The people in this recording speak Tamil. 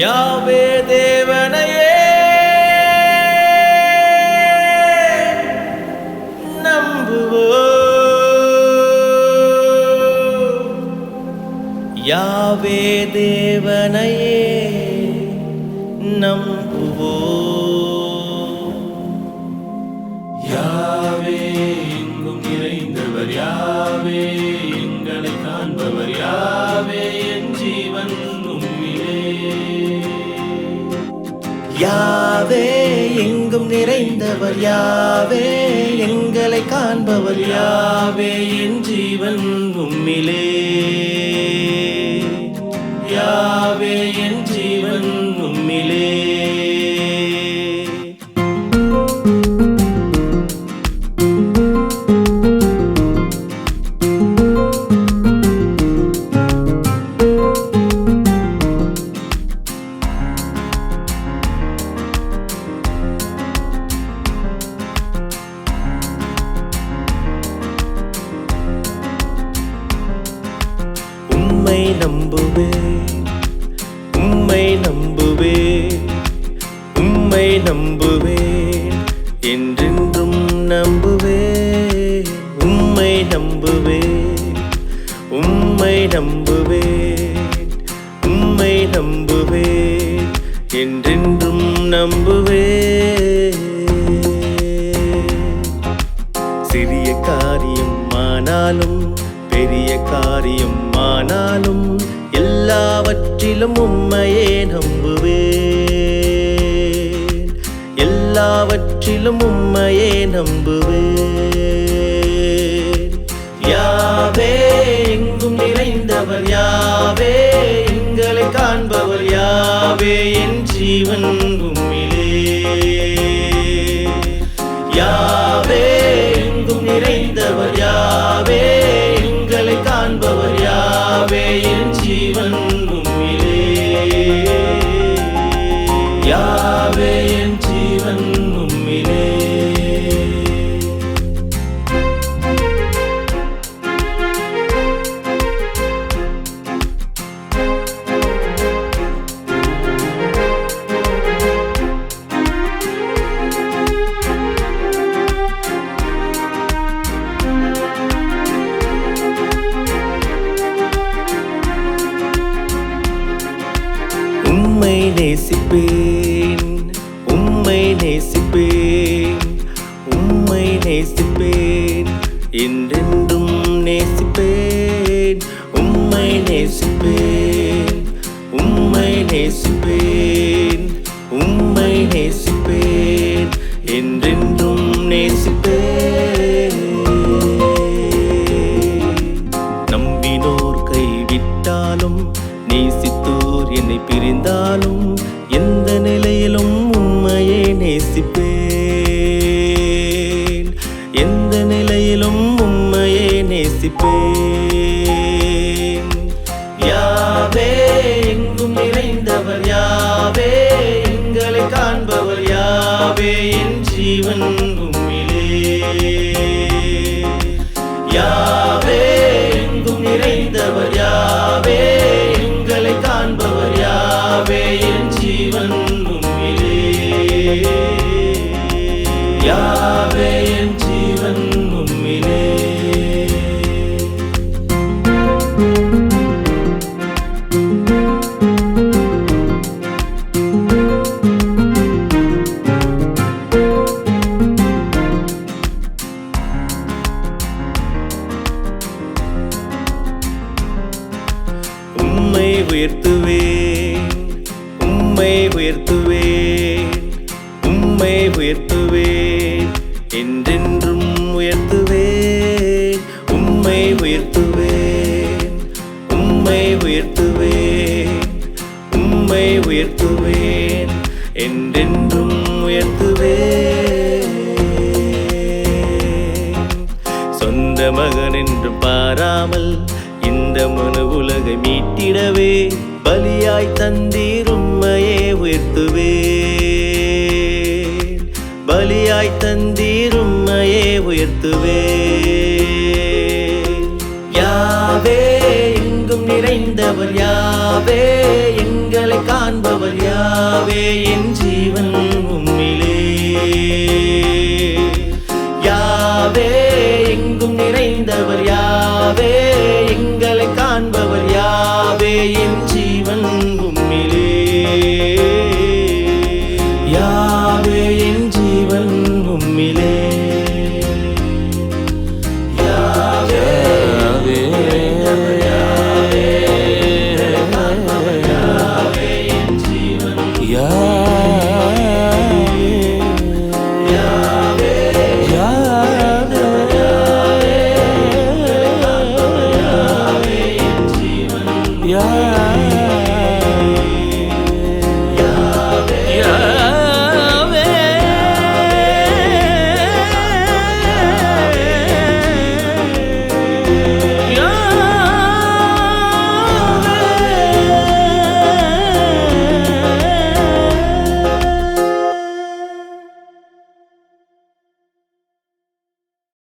யாவே தேவனையே யாவே தேவனையே நம்புவோ யாவே எங்கும் நிறைந்தவர் யாவே எங்களை காண்பவர் யாவே என் ஜீவன் உம்மிலே யாவே எங்கும் நிறைந்தவர் யாவே எங்களை காண்பவர் யாவே என் ஜீவன் உம்மிலே யாவே என் ஜீவன் உம்மிலே உம்மை நம்புவேன் உம்மை நம்புவேன் உம்மை நம்புவேன் என்றென்றும் நம்புவேன் உம்மை நம்புவேன் உம்மை நம்புவேன் உம்மை நம்புவேன் என்றென்றும் நம்புவேன் சிறிய காரியம் ஆனாலும் பெரிய காரியம் ஆனாலும் எல்லாவற்றிலும் உம்மையே நம்புவேன் எல்லாவற்றிலும் உம்மையே நம்புவேன் யாவே எங்கும் நிறைந்தவர் யாவே எங்களை காண்பவர் யாவே என் ஜீவன் உம்மிலே யாவே எங்கும் நிறைந்தவர் யாவே எங்களை காண்பவர் யாவே என் ஜீவன் உம்மிலே யாவே என் ஜீவன் உம்மிலே உம்மை நேசிப்பேன் உம்மை நேசிப்பேன் உம்மை நேசிப்பேன் என்றென்றும் நேசிப்பேன் உம்மை நேசிப்பேன் உம்மை நேசிப்பேன் உம்மை நேசிப்பேன் என்றென்றும் நேசிப்பேன் நம்பினோர் கைவிட்டாலும் நேசித்தோர் என்னை பிரிந்தாலும் எந்த நிலையிலும் உம்மையே நேசிப்பேன் எந்த நிலையிலும் உம்மையே நேசிப்பேன் யாவே எங்கும் நிறைந்தவர் யாவே எங்களை காண்பவர் யாவே என் ஜீவன் உம்மிலே யாவே எங்கும் நிறைந்தவர் யாவே எங்களை காண்பவர் யாவே என் ஜீவன் உம்மிலே யாவே என் ஜீவன் உம்மிலே உம்மை உயர்த்துவேன் உம்மை உயர்த்துவேன் உம்மை உயர்த்துவேன் என்றென்றும் உயர்த்துவேன் உம்மை உயர்த்துவேன் உம்மை உயர்த்துவேன் உம்மை உயர்த்துவேன் என்றென்றும் உயர்த்துவேன் சொந்த மகன் என்றும் பாராமல் இந்த மனு உலகை மீட்டிடவே பலியாய் தந்தீர் உம்மையே உயர்த்துவேன் பலியாய் தந்தீர் உம்மையே உயர்த்துவேன்